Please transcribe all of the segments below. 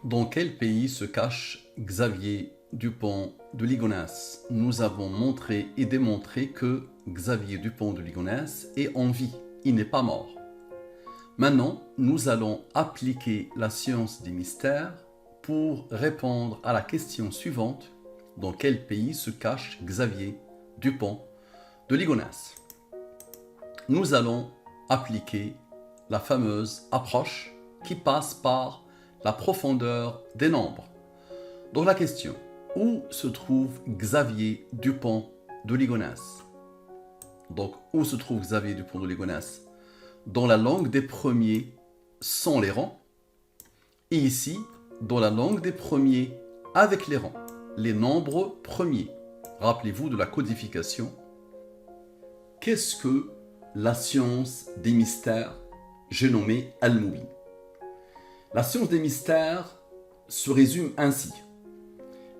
Dans quel pays se cache Xavier Dupont de Ligonnès? Nous avons montré et démontré que Xavier Dupont de Ligonnès est en vie, il n'est pas mort. Maintenant, nous allons appliquer la science des mystères pour répondre à la question suivante. Dans quel pays se cache Xavier Dupont de Ligonnès? Nous allons appliquer la fameuse approche qui passe par la profondeur des nombres. Donc la question, où se trouve Xavier Dupont de Ligonnès? Donc où se trouve Xavier Dupont de Ligonnès? Dans la langue des premiers sans les rangs, et ici, dans la langue des premiers avec les rangs, les nombres premiers. Rappelez-vous de la codification. Qu'est-ce que la science des mystères? J'ai nommé Al-Mubin. La science des mystères se résume ainsi.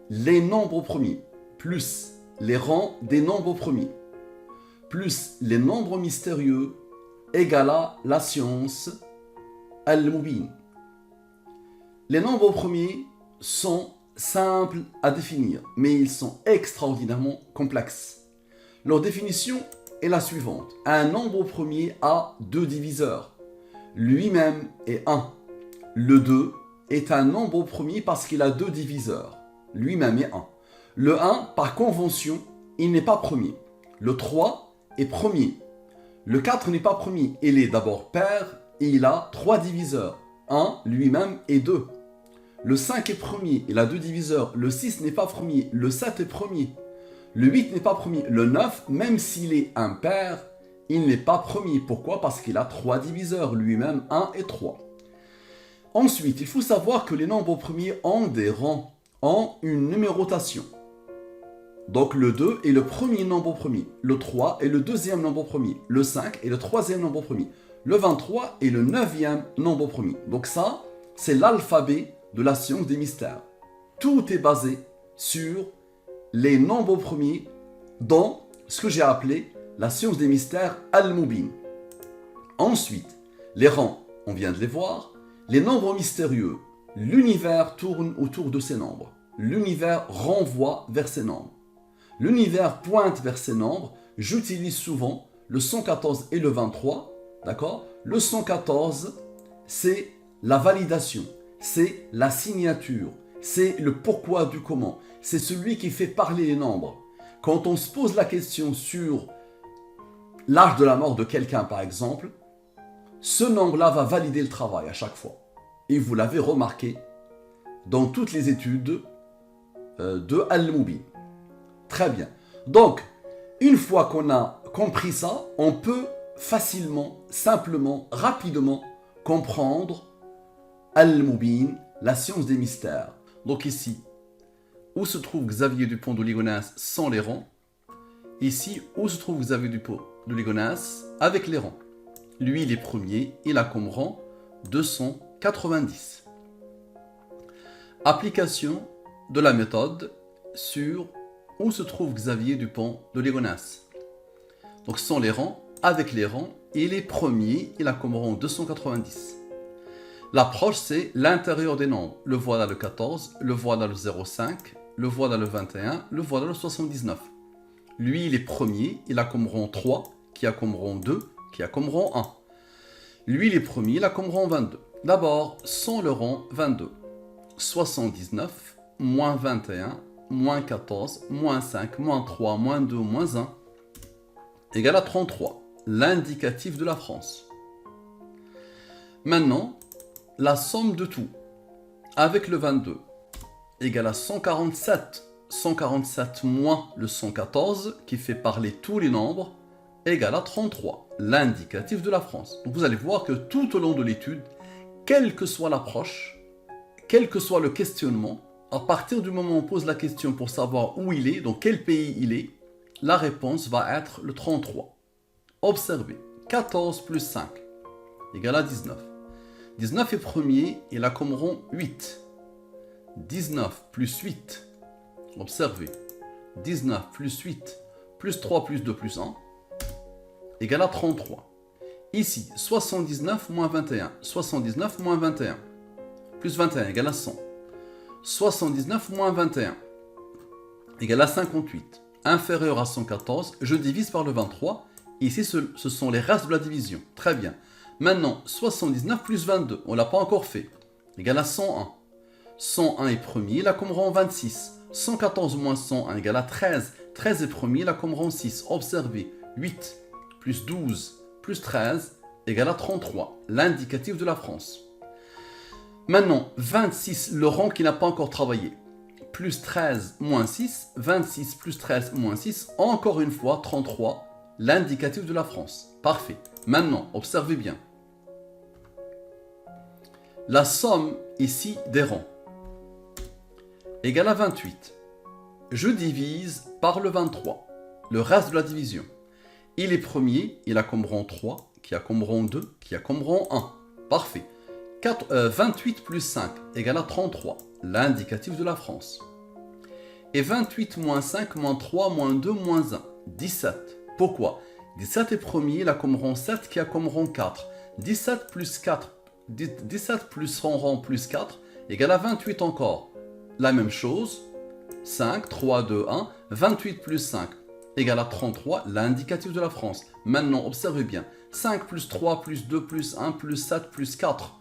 Les nombres premiers plus les rangs des nombres premiers plus les nombres mystérieux égale à la science Al-Mubin. Les nombres premiers sont simples à définir, mais ils sont extraordinairement complexes. Leur définition est la suivante. Un nombre premier a deux diviseurs. Lui-même est 1. Le 2 est un nombre premier parce qu'il a deux diviseurs. Lui-même est 1. Le 1, par convention, il n'est pas premier. Le 3 est premier. Le 4 n'est pas premier. Il est d'abord pair et il a 3 diviseurs. 1 lui-même est 2. Le 5 est premier, il a 2 diviseurs. Le 6 n'est pas premier. Le 7 est premier. Le 8 n'est pas premier. Le 9, même s'il est impair, il n'est pas premier. Pourquoi? Parce qu'il a 3 diviseurs. Lui-même 1 et 3. Ensuite, il faut savoir que les nombres premiers ont des rangs, ont une numérotation. Donc le 2 est le premier nombre premier, le 3 est le deuxième nombre premier, le 5 est le troisième nombre premier, le 23 est le neuvième nombre premier. Donc ça, c'est l'alphabet de la science des mystères. Tout est basé sur les nombres premiers dans ce que j'ai appelé la science des mystères Al-Mubin. Ensuite, les rangs, on vient de les voir. Les nombres mystérieux, l'univers tourne autour de ces nombres. L'univers renvoie vers ces nombres. L'univers pointe vers ces nombres. J'utilise souvent le 114 et le 23. D'accord? Le 114, c'est la validation. C'est la signature. C'est le pourquoi du comment. C'est celui qui fait parler les nombres. Quand on se pose la question sur l'âge de la mort de quelqu'un, par exemple, ce nombre-là va valider le travail à chaque fois. Et vous l'avez remarqué dans toutes les études de Al-Mubin. Très bien. Donc, une fois qu'on a compris ça, on peut facilement, simplement, rapidement comprendre Al-Mubin, la science des mystères. Donc ici, où se trouve Xavier Dupont de Ligonnès sans les rangs? Ici, où se trouve Xavier Dupont de Ligonnès avec les rangs? Lui, il est premier, il a comme rang 290. Application de la méthode sur où se trouve Xavier Dupont de Ligonnès. Donc sans les rangs, avec les rangs, il est premier, il a comme rang 290. L'approche, c'est l'intérieur des nombres. Le voilà le 14, le voilà le 05, le voilà le 21, le voilà le 79. Lui, il est premier, il a comme rang 3, qui a comme rang 2, qui a comme rang 1. Lui, il est premier, il a comme rang 22. D'abord, sans le rang 22. 79, moins 21, moins 14, moins 5, moins 3, moins 2, moins 1, égale à 33, l'indicatif de la France. Maintenant, la somme de tout, avec le 22, égale à 147. 147 moins le 114, qui fait parler tous les nombres, égale à 33, l'indicatif de la France. Donc vous allez voir que tout au long de l'étude, quelle que soit l'approche, quel que soit le questionnement, à partir du moment où on pose la question pour savoir où il est, dans quel pays il est, la réponse va être le 33. Observez, 14 plus 5 égale à 19. 19 est premier, il a comme rang 8. 19 plus 8, observez, 19 plus 8 plus 3 plus 2 plus 1 égale à 33. Ici, 79 moins 21. 79 moins 21 plus 21 égale à 100. 79 moins 21 égale à 58. Inférieur à 114, je divise par le 23. Ici, ce sont les restes de la division. Très bien. Maintenant, 79 plus 22, on ne l'a pas encore fait, égale à 101. 101 est premier, la commune rend 26. 114 moins 101 égale à 13. 13 est premier, la commune rend 6. Observez, 8 plus 12 plus 13 égale à 33, l'indicatif de la France. Maintenant, 26, le rang qui n'a pas encore travaillé. Plus 13 moins 6, 26 plus 13 moins 6, encore une fois 33, l'indicatif de la France. Parfait. Maintenant, observez bien. La somme ici des rangs égale à 28. Je divise par le 23, le reste de la division. Il est premier, il a comme rang 3, qui a comme rang 2, qui a comme rang 1. Parfait. 28 plus 5 égale à 33, l'indicatif de la France. Et 28 moins 5 moins 3 moins 2 moins 1, 17. Pourquoi? 17 est premier, il a comme rang 7 qui a comme rang 4. 17 plus 4, 17 plus son rang plus 4 égale à 28 encore. La même chose, 5, 3, 2, 1, 28 plus 5 égale à 33, l'indicatif de la France. Maintenant, observez bien, 5 plus 3 plus 2 plus 1 plus 7 plus 4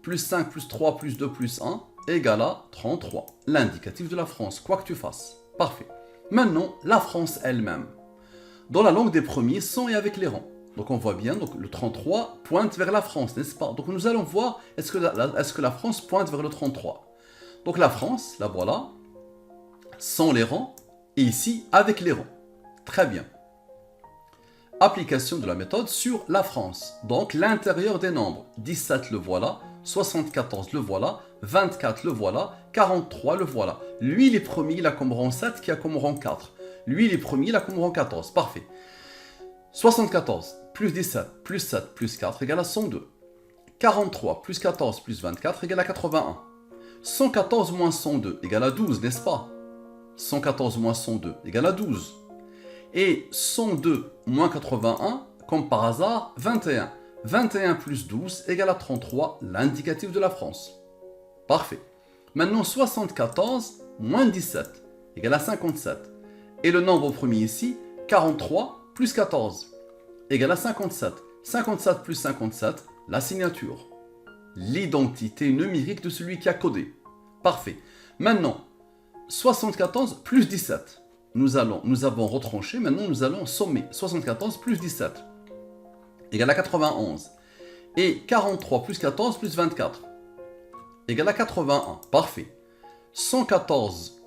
plus 5 plus 3 plus 2 plus 1 égale à 33, l'indicatif de la France, quoi que tu fasses. Parfait. Maintenant, la France elle-même. Dans la langue des premiers, sans et avec les rangs. Donc on voit bien, donc le 33 pointe vers la France, n'est-ce pas? Donc nous allons voir, est-ce que la France pointe vers le 33? Donc la France, la voilà, sans les rangs, et ici avec les rangs. Très bien. Application de la méthode sur la France. Donc l'intérieur des nombres. 17 le voilà, 74 le voilà, 24 le voilà, 43 le voilà. Lui il est premier, il a comme rang 7 qui a comme rang 4. Lui il est premier, il a comme rang 14. Parfait. 74 plus 17 plus 7 plus 4 égale à 102. 43 plus 14 plus 24 égale à 81. 114 moins 102 égale à 12, n'est-ce pas? 114 moins 102 égale à 12. Et 102 moins 81, comme par hasard, 21. 21 plus 12 égale à 33, l'indicatif de la France. Parfait. Maintenant, 74 moins 17 égale à 57. Et le nombre premier ici, 43 plus 14 égale à 57. 57 plus 57, la signature. L'identité numérique de celui qui a codé. Parfait. Maintenant, 74 plus 17. Nous avons retranché, maintenant nous allons sommer. 74 plus 17 égale à 91. Et 43 plus 14 plus 24 égale à 81. Parfait. 114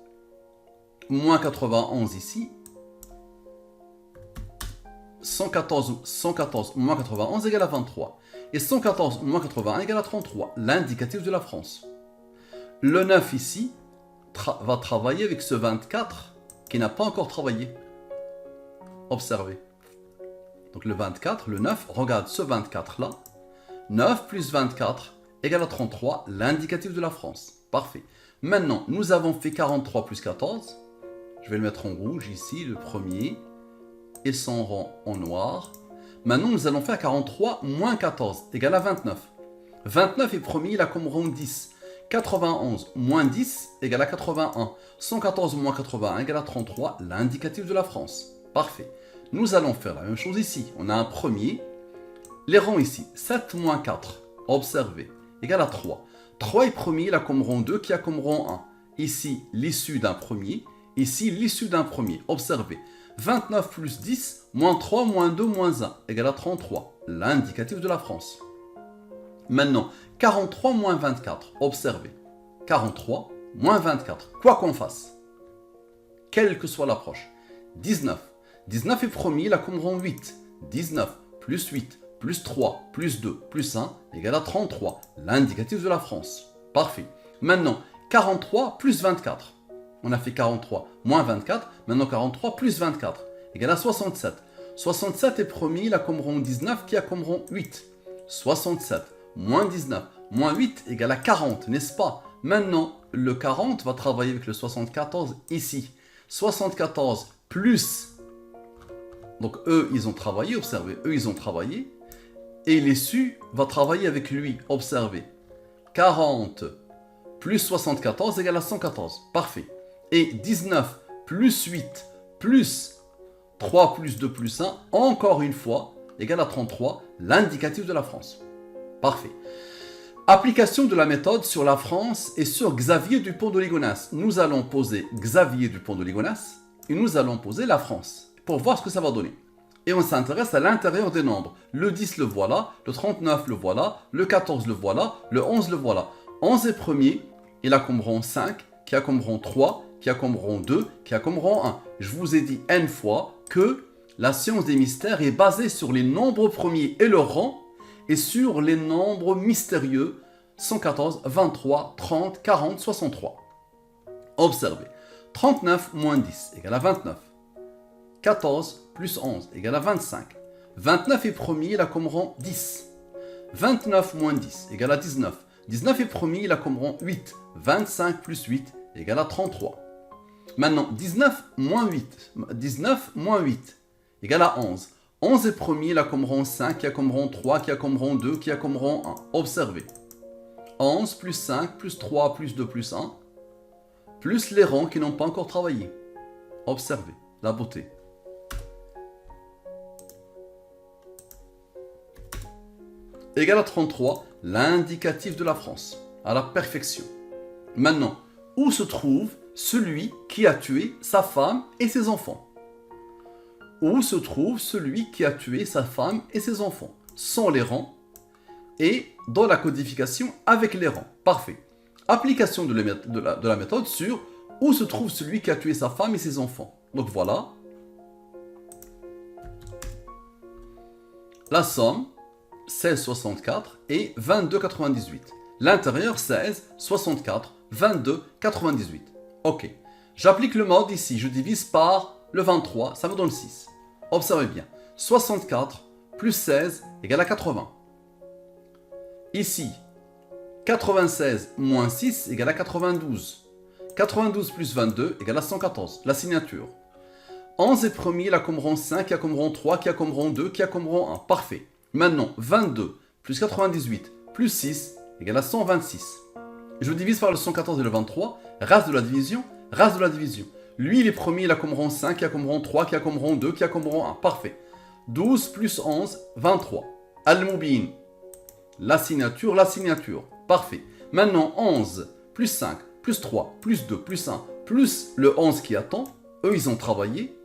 moins 91 ici. 114 moins 91 égale à 23. Et 114 moins 81 égale à 33. L'indicatif de la France. Le 9 ici va travailler avec ce 24 qui n'a pas encore travaillé. Observez. Donc le 24, le 9, regarde ce 24 là. 9 plus 24 égale à 33, l'indicatif de la France. Parfait. Maintenant, nous avons fait 43 plus 14. Je vais le mettre en rouge ici, le premier. Et son rang en noir. Maintenant, nous allons faire 43 moins 14 égale à 29. 29 est premier, il a comme rang 10. 91 moins 10 égale à 81. 114 moins 81 égale à 33, l'indicatif de la France. Parfait. Nous allons faire la même chose ici. On a un premier. Les rangs ici. 7 moins 4. Observez. Égale à 3. 3 est premier, il a comme rang 2 qui a comme rang 1. Ici, l'issue d'un premier. Ici, l'issue d'un premier. Observez. 29 plus 10, moins 3, moins 2, moins 1, égale à 33. L'indicatif de la France. Maintenant, 43 moins 24. Observez. 43 moins 24. Quoi qu'on fasse. Quelle que soit l'approche. 19. 19 est premier, il a comme rang 8. 19 plus 8 plus 3 plus 2 plus 1 égale à 33. L'indicatif de la France. Parfait. Maintenant, 43 plus 24. On a fait 43 moins 24. Maintenant, 43 plus 24 égale à 67. 67 est premier, il a comme rang 19 qui a comme rang 8. 67 moins 19 moins 8 égale à 40, n'est-ce pas? Maintenant, le 40 va travailler avec le 74 ici. 74 plus... Donc eux, ils ont travaillé, observez. Eux, ils ont travaillé. Et l'issue va travailler avec lui, observez. 40 plus 74 égale à 114. Parfait. Et 19 plus 8 plus 3 plus 2 plus 1, encore une fois, égale à 33, l'indicatif de la France. Parfait. Application de la méthode sur la France et sur Xavier Dupont de Ligonnès. Nous allons poser Xavier Dupont de Ligonnès et nous allons poser la France pour voir ce que ça va donner. Et on s'intéresse à l'intérieur des nombres. Le 10 le voilà, le 39 le voilà, le 14 le voilà, le 11 le voilà. 11 est premier, il a comme rang 5, qui a comme rang 3, qui a comme rang 2, qui a comme rang 1. Je vous ai dit N fois que la science des mystères est basée sur les nombres premiers et leur rang, et sur les nombres mystérieux 114, 23, 30, 40, 63. Observez. 39 moins 10 égale à 29. 14 plus 11 égale à 25. 29 est premier, il a comme rang 10. 29 moins 10 égale à 19. 19 est premier, il a comme rang 8. 25 plus 8 égale à 33. Maintenant, 19 moins 8. 19 moins 8 égale à 11. 11 est premier, il a comme rang 5, qui a comme rang 3, qui a comme rang 2, qui a comme rang 1. Observez. 11 plus 5 plus 3 plus 2 plus 1, plus les rangs qui n'ont pas encore travaillé. Observez la beauté. Égal à 33, l'indicatif de la France, à la perfection. Maintenant, où se trouve celui qui a tué sa femme et ses enfants? Où se trouve celui qui a tué sa femme et ses enfants? Sans les rangs et dans la codification avec les rangs. Parfait. Application de la méthode sur où se trouve celui qui a tué sa femme et ses enfants. Donc voilà. La somme, 16,64 et 22,98. L'intérieur, 16, 64, 22, 98. Ok. J'applique le mode ici. Je divise par le 23, ça me donne 6. Observez bien. 64 plus 16 égale à 80. Ici, 96 moins 6 égale à 92. 92 plus 22 égale à 114. La signature. 11 est premier, il a comme rang 5, qui a comme rang 3, qui a comme rang 2, qui a comme rang 1. Parfait. Maintenant, 22 plus 98 plus 6 égale à 126. Je divise par le 114 et le 23. Race de la division, race de la division. Lui, il est premier, il a comme rang 5, qui a comme rang 3, qui a comme rang 2, qui a comme rang 1. Parfait. 12 plus 11, 23. Al-Moubin. La signature, la signature. Parfait. Maintenant, 11 plus 5, plus 3, plus 2, plus 1, plus le 11 qui attend. Eux, ils ont travaillé.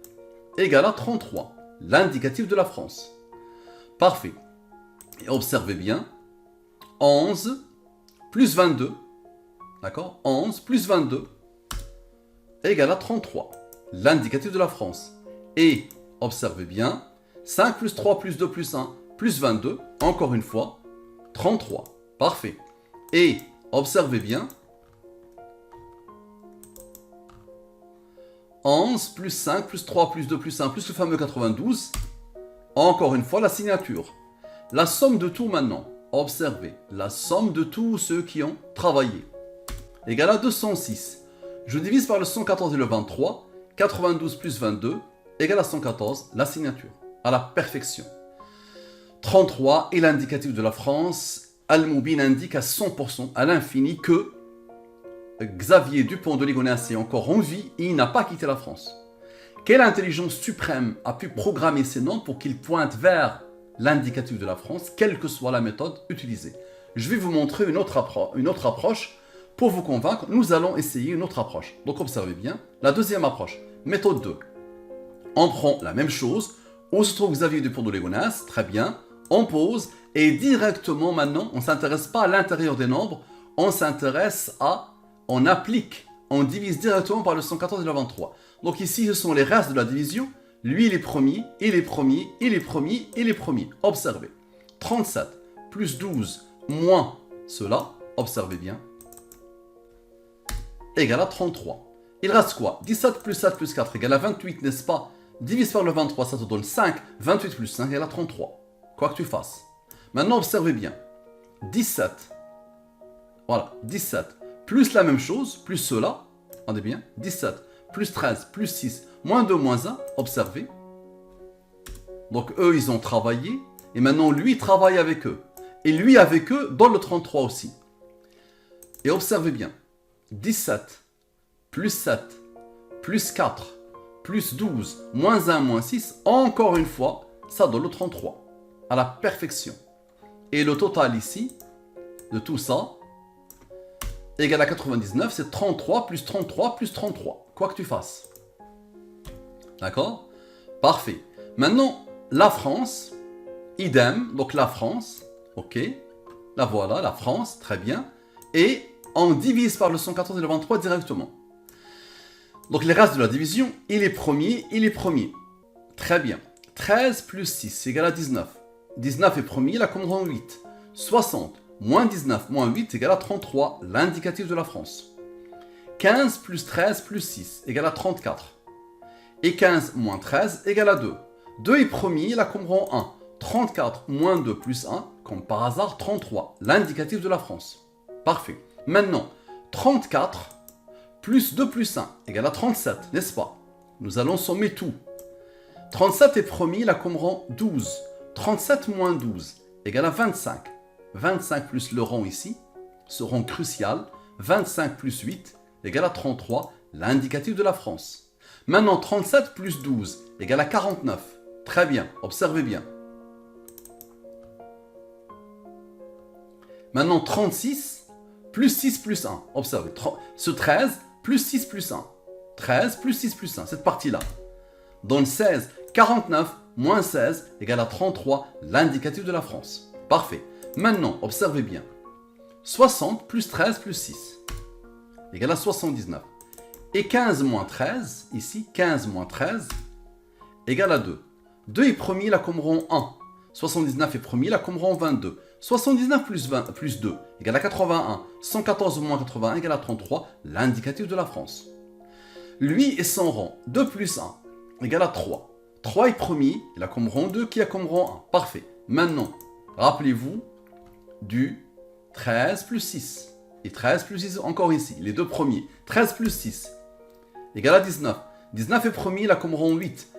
Égale à 33. L'indicatif de la France. Parfait. Et observez bien. 11 plus 22. D'accord? 11 plus 22 égale à 33. L'indicatif de la France. Et, observez bien, 5 plus 3 plus 2 plus 1 plus 22, encore une fois, 33. Parfait. Et, observez bien, 11 plus 5 plus 3 plus 2 plus 1 plus le fameux 92, encore une fois la signature. La somme de tout maintenant, observez, la somme de tous ceux qui ont travaillé, égale à 206. Je divise par le 114 et le 23, 92 plus 22, égale à 114, la signature, à la perfection. 33 est l'indicatif de la France. Al-Moubin indique à 100%, à l'infini, que Xavier Dupont de Ligonnès est encore en vie et il n'a pas quitté la France. Quelle intelligence suprême a pu programmer ces noms pour qu'ils pointent vers l'indicatif de la France, quelle que soit la méthode utilisée? Je vais vous montrer une autre approche. Pour vous convaincre, nous allons essayer une autre approche. Donc observez bien, la deuxième approche, méthode 2. On prend la même chose, où se trouve Xavier Dupont de Ligonnès, très bien, on pose, et directement maintenant, on ne s'intéresse pas à l'intérieur des nombres, on s'intéresse à, on applique, on divise directement par le 114 et le 23. Donc ici, ce sont les restes de la division, lui il est premier, il est premier, il est premier, il est premier. Observez, 37 plus 12 moins cela, observez bien, égale à 33. Il reste quoi? 17 plus 7 plus 4 égale à 28, n'est-ce pas? Divise par le 23, ça te donne 5. 28 plus 5 égale à 33. Quoi que tu fasses. Maintenant, observez bien. 17. Voilà, 17. Plus la même chose, plus cela. Regardez bien. 17 plus 13 plus 6, moins 2, moins 1. Observez. Donc, eux, ils ont travaillé. Et maintenant, lui, il travaille avec eux. Et lui, avec eux, dans le 33 aussi. Et observez bien. 17, plus 7, plus 4, plus 12, moins 1, moins 6, encore une fois, ça donne le 33, à la perfection. Et le total ici, de tout ça, égale à 99, c'est 33 plus 33 plus 33, quoi que tu fasses. D'accord? Parfait. Maintenant, la France, idem, donc la France, ok, la voilà, la France, très bien, et on divise par le 114 et le 23 directement. Donc les restes de la division, il est premier, très bien. 13 plus 6 c'est égal à 19. 19 est premier, la commande en 8. 60 moins 19 moins 8 égale à 33, l'indicatif de la France. 15 plus 13 plus 6 égale à 34. Et 15 moins 13 égale à 2. 2 est premier, la commande en 1. 34 moins 2 plus 1, comme par hasard 33, l'indicatif de la France. Parfait. Maintenant, 34 plus 2 plus 1 égale à 37, n'est-ce pas? Nous allons sommer tout. 37 est premier, la commande 12. 37 moins 12 égale à 25. 25 plus le rond ici, ce rond crucial, 25 plus 8 égale à 33, l'indicatif de la France. Maintenant, 37 plus 12 égale à 49. Très bien, observez bien. Maintenant, 36 plus 6 plus 1. Observez, ce 13 plus 6 plus 1. 13 plus 6 plus 1, cette partie-là. Donne 16, 49 moins 16 égale à 33, l'indicatif de la France. Parfait. Maintenant, observez bien. 60 plus 13 plus 6 égale à 79. Et 15 moins 13, ici, 15 moins 13 égale à 2. 2 est premier, la commande 1. 79 est premier, la commande 22. 79 plus 2 égale à 81. 114 moins 81 égale à 33, l'indicatif de la France. Lui et son rang, 2 plus 1 égale à 3. 3 est premier, et la commande 2 qui a commande 1. Parfait. Maintenant, rappelez-vous du 13 plus 6. Et 13 plus 6 encore ici, les deux premiers. 13 plus 6 égale à 19. 19 est premier, la commande 8.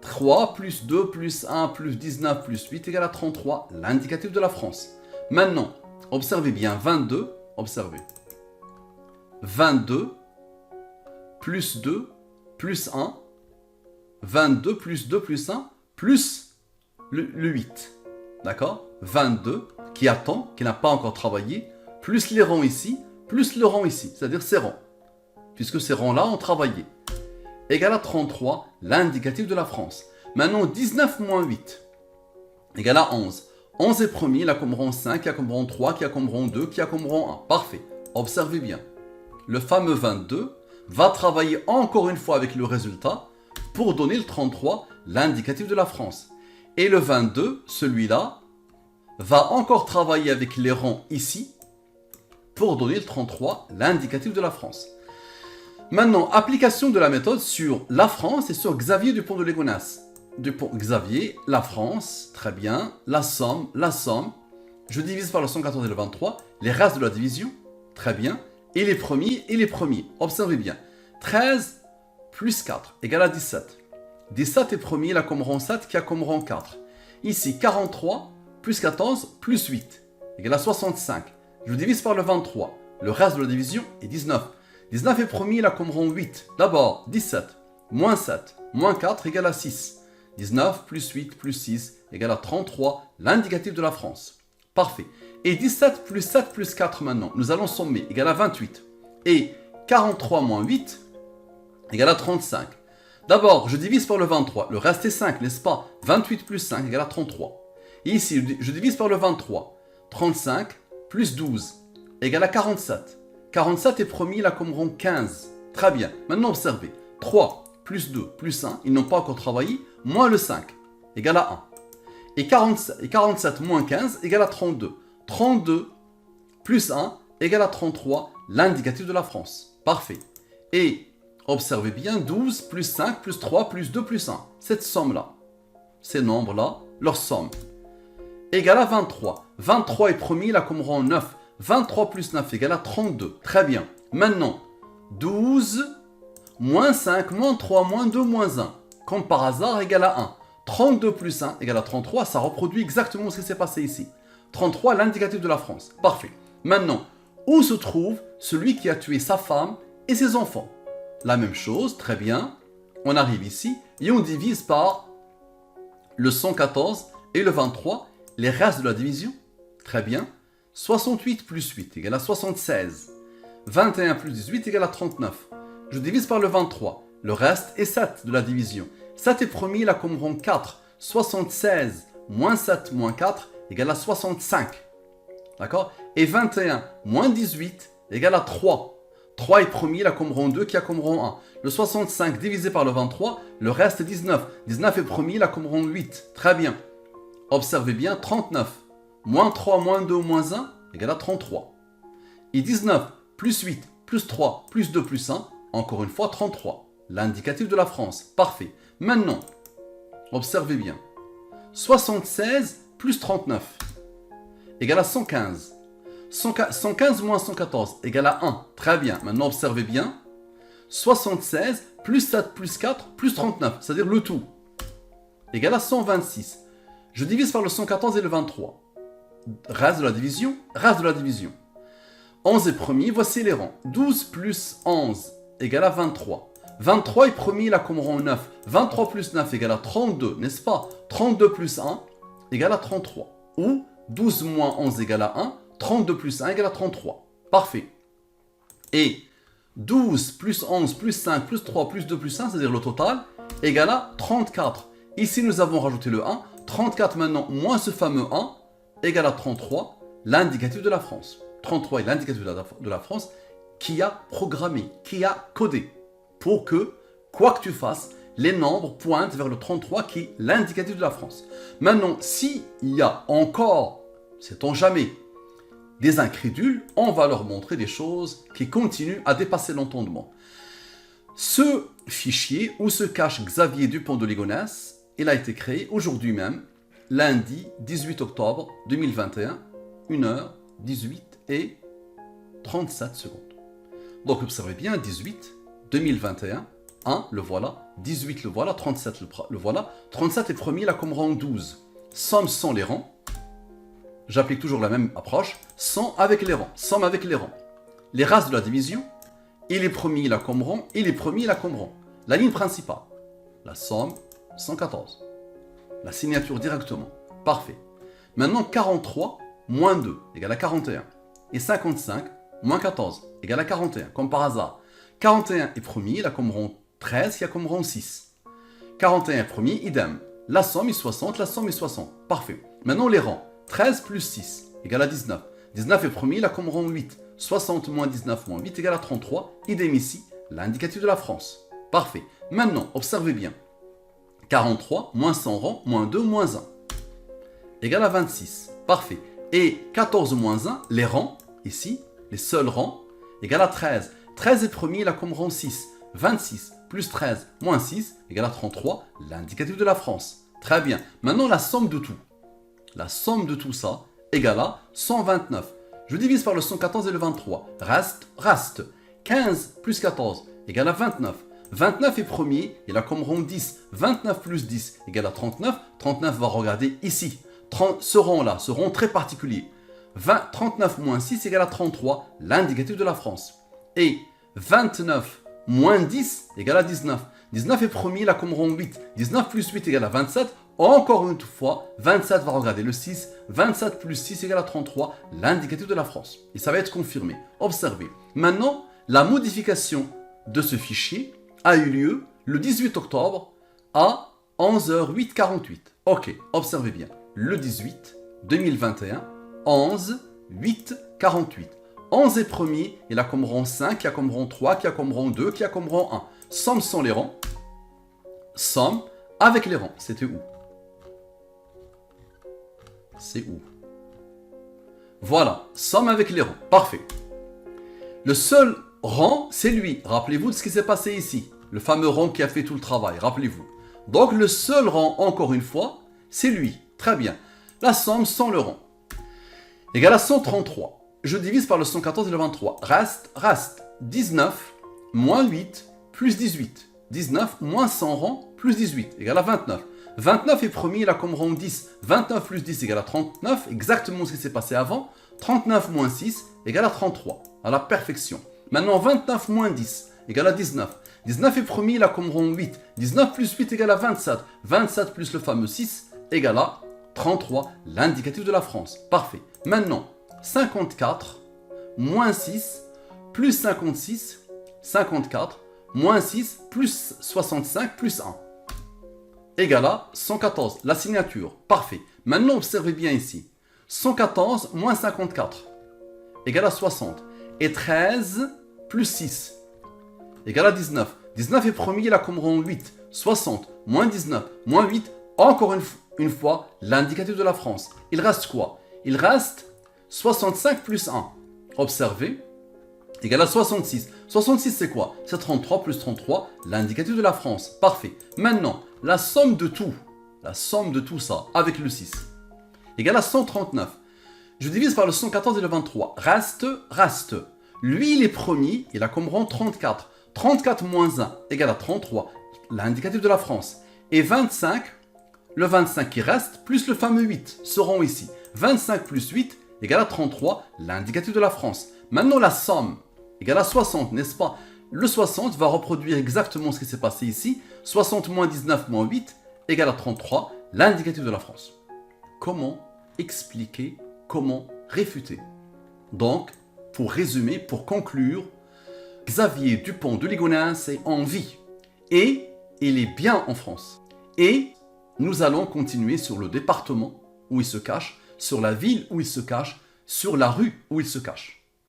3 plus 2 plus 1 plus 19 plus 8 égale à 33, l'indicatif de la France. Maintenant, observez bien 22, observez. 22 plus 2 plus 1, 22 plus 2 plus 1 plus le 8. D'accord? 22 qui attend, qui n'a pas encore travaillé, plus les rangs ici, plus le rang ici, c'est-à-dire ces rangs. Puisque ces rangs-là ont travaillé. Égale à 33, l'indicatif de la France. Maintenant, 19 moins 8 égale à 11. 11 est premier, la commande 5, qui a commande 3, qui a commande 2, qui a commande 1. Parfait. Observez bien. Le fameux 22 va travailler encore une fois avec le résultat pour donner le 33, l'indicatif de la France. Et le 22, celui-là, va encore travailler avec les rangs ici pour donner le 33, l'indicatif de la France. Maintenant, application de la méthode sur la France et sur Xavier du Pont de Ligonnès. Du Pont Xavier, la France, très bien, la somme, je divise par le 114 et le 23, les restes de la division, très bien, et les premiers, observez bien. 13 plus 4 égale à 17. 17 est premier, la commande 7 qui a commande 4. Ici, 43 plus 14 plus 8 égale à 65. Je divise par le 23, le reste de la division est 19. 19 est premier, la commande 8. D'abord, 17 moins 7 moins 4 égale à 6. 19 plus 8 plus 6 égale à 33, l'indicatif de la France. Parfait. Et 17 plus 7 plus 4 maintenant, nous allons sommer, égale à 28. Et 43 moins 8 égale à 35. D'abord, je divise par le 23, le reste est 5, n'est-ce pas? 28 plus 5 égale à 33. Et ici, je divise par le 23, 35 plus 12 égale à 47. 47 est premier, la commande 15. Très bien. Maintenant, observez. 3 plus 2 plus 1, ils n'ont pas encore travaillé, moins le 5 égale à 1. Et 47 moins 15 égale à 32. 32 plus 1 égale à 33, l'indicatif de la France. Parfait. Et observez bien, 12 plus 5 plus 3 plus 2 plus 1. Cette somme-là, ces nombres-là, leur somme, égale à 23. 23 est premier, la commande 9. 23 plus 9 égale à 32. Très bien. Maintenant, 12 moins 5 moins 3 moins 2 moins 1. Comme par hasard, égale à 1. 32 plus 1 égale à 33. Ça reproduit exactement ce qui s'est passé ici. 33, l'indicatif de la France. Parfait. Maintenant, où se trouve celui qui a tué sa femme et ses enfants. La même chose, très bien. On arrive ici et on divise par le 114 et le 23, les restes de la division. Très bien. 68 plus 8 égale à 76. 21 plus 18 égale à 39. Je divise par le 23. Le reste est 7 de la division. 7 est premier, il a comme rang 4. 76 moins 7 moins 4 égale à 65. D'accord? Et 21 moins 18 égale à 3. 3 est premier, il a comme rang 2 qui a comme rang 1. Le 65 divisé par le 23, le reste est 19. 19 est premier, il a comme rang 8. Très bien. Observez bien, 39. Moins 3, moins 2, moins 1 égale à 33. Et 19 plus 8 plus 3 plus 2 plus 1, encore une fois 33. L'indicatif de la France. Parfait. Maintenant, observez bien. 76 plus 39 égale à 115. 115 moins 114 égale à 1. Très bien. Maintenant, observez bien. 76 plus 7 plus 4 plus 39, c'est-à-dire le tout, égale à 126. Je divise par le 114 et le 23. Reste de la division, reste de la division. 11 est premier, voici les rangs. 12 plus 11 égale à 23. 23 est premier, il a comme rang 9. 23 plus 9 égale à 32, n'est-ce pas? 32 plus 1 égale à 33. Ou 12 moins 11 égale à 1. 32 plus 1 égale à 33. Parfait. Et 12 plus 11 plus 5 plus 3 plus 2 plus 1, c'est-à-dire le total, égale à 34. Ici, nous avons rajouté le 1. 34 maintenant, moins ce fameux 1, égale à 33, l'indicatif de la France. 33 est l'indicatif de la France qui a programmé, qui a codé pour que, quoi que tu fasses, les nombres pointent vers le 33 qui est l'indicatif de la France. Maintenant, s'il y a encore, sait-on jamais, des incrédules, on va leur montrer des choses qui continuent à dépasser l'entendement. Ce fichier où se cache Xavier Dupont de Ligonnès, il a été créé aujourd'hui même, lundi 18 octobre 2021, 1h18 et 37 secondes. Donc observez bien, 18, 2021, 1, le voilà, 18, le voilà, 37, le voilà, 37 est premier, là comme rang 12. Somme sans les rangs. J'applique toujours la même approche, 100 avec les rangs, somme avec les rangs. Les races de la division, il est premier, il a comme rang, il est premier, il a comme rang. La ligne principale, la somme, 114. La signature directement, parfait. Maintenant, 43 moins 2 égale à 41. Et 55 moins 14 égale à 41, comme par hasard. 41 est premier, il a comme rang 13, il a comme rang 6. 41 est premier, idem. La somme est 60, la somme est 60. Parfait. Maintenant, les rangs. 13 plus 6 égale à 19. 19 est premier, il a comme rang 8. 60 moins 19 moins 8 égale à 33. Idem ici, l'indicatif de la France. Parfait. Maintenant, observez bien. 43 moins 100 rangs moins 2 moins 1 égale à 26. Parfait. Et 14 moins 1, les rangs, ici, les seuls rangs, égale à 13. 13 est premier, il a comme rang 6. 26 plus 13 moins 6 égale à 33, l'indicatif de la France. Très bien. Maintenant, la somme de tout. La somme de tout ça égale à 129. Je divise par le 114 et le 23. Reste. 15 plus 14 égale à 29. 29 est premier, il a comme rang 10. 29 plus 10 égale à 39. 39 va regarder ici. Ce rang-là, ce rang très particulier. 39 moins 6 égale à 33, l'indicatif de la France. Et 29 moins 10 égale à 19. 19 est premier, il a comme rang 8. 19 plus 8 égale à 27. Encore une fois, 27 va regarder le 6. 27 plus 6 égale à 33, l'indicatif de la France. Et ça va être confirmé. Observez. Maintenant, la modification de ce fichier a eu lieu le 18 octobre à 11h08:48. Ok, observez bien. Le 18 2021, 11:08:48. 11 est premier, il a comme rang 5, qui a comme rang 3, qui a comme rang 2, qui a comme rang 1. Somme sans les rangs. Somme avec les rangs. C'était où? C'est où? Voilà, somme avec les rangs. Parfait. Le seul rang, c'est lui. Rappelez-vous de ce qui s'est passé ici. Le fameux rang qui a fait tout le travail. Rappelez-vous. Donc le seul rang, encore une fois, c'est lui. Très bien. La somme sans le rang égale à 133. Je divise par le 114 et le 23. Reste. 19 moins 8 plus 18. 19 moins 100 rangs plus 18 égale à 29. 29 est premier, il a comme rang 10. 29 plus 10 égale à 39, exactement ce qui s'est passé avant. 39 moins 6 égale à 33, à la perfection. Maintenant, 29 moins 10 égale à 19. 19 est premier, il a comme rang 8. 19 plus 8 égale à 27. 27 plus le fameux 6 égale à 33, l'indicatif de la France. Parfait. Maintenant, 54 moins 6 plus 56, 54 moins 6 plus 65 plus 1 égale à 114, la signature. Parfait. Maintenant, observez bien ici. 114 moins 54 égale à 60. Et 13 plus 6 égale à 19. 19 est premier, il a comme rang 8. 60 moins 19 moins 8, encore une fois, l'indicatif de la France. Il reste quoi? Il reste 65 plus 1. Observez. Égale à 66. 66 c'est quoi? C'est 33 plus 33, l'indicatif de la France. Parfait. Maintenant, la somme de tout ça avec le 6 égale à 139. Je divise par le 114 et le 23. Reste. Lui, il est premier, il a comme rang 34. 34 moins 1 égale à 33, l'indicatif de la France. Et 25, le 25 qui reste, plus le fameux 8 seront ici. 25 plus 8 égale à 33, l'indicatif de la France. Maintenant, la somme égale à 60, n'est-ce pas? Le 60 va reproduire exactement ce qui s'est passé ici. 60 moins 19 moins 8 égale à 33, l'indicatif de la France. Comment expliquer, comment réfuter? Donc, pour résumer, pour conclure, Xavier Dupont de Ligonnès est en vie. Et il est bien en France. Et nous allons continuer sur le département où il se cache, sur la ville où il se cache, sur la rue où il se cache.